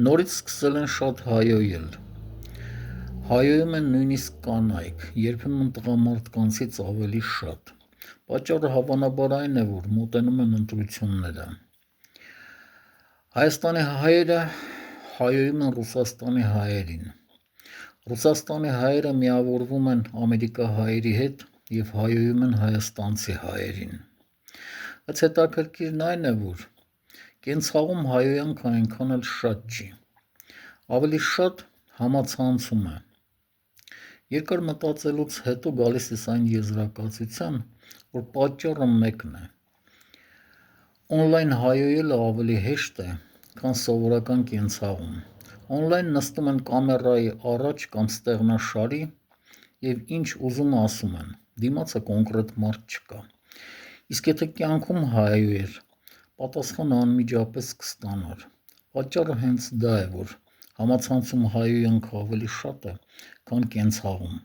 Նորից սկսել են շատ հայոյել։ Հայոյում են նույնիսկ կանայք, երբեմն տղամարդկանցից ավելի շատ։ Պատճառը հավանաբար այն է, որ մոտենում են ընտրությունները։ Հայաստանի հայերը հայոյում են Ռուսաստանի հայերին։ Ռուսաստանի հայերը միավորվում են ամերիկահայերի հետ և հայոյում են հայաստանցի հայերին։ Բայց հետաքրքիրն այն է, որ կենցաղում հայոյանքը այնքան էլ շատ չի, ավելի շատ համացանցում է։ Երկար մտածելուց հետո գալիս ես այն եզրակացության, որ պատճառը մեկն է։ Օնլայն հայոյելը ավելի հեշտ է, քան սովորական կենցաղում։ Օնլայն նստում են կամերայի առաջ կամ ստեղնաշարի և ինչ ուզում ասում են, դիմացը կոնկրետ մարդ չկա։ Իսկ եթե կյանքում հայոյեր, պատասխանը անմիջապես կստանար։ Պատճառը հենց դա է, որ համացանցում հայոյանքը ավելի շատ է, քան կենցաղում։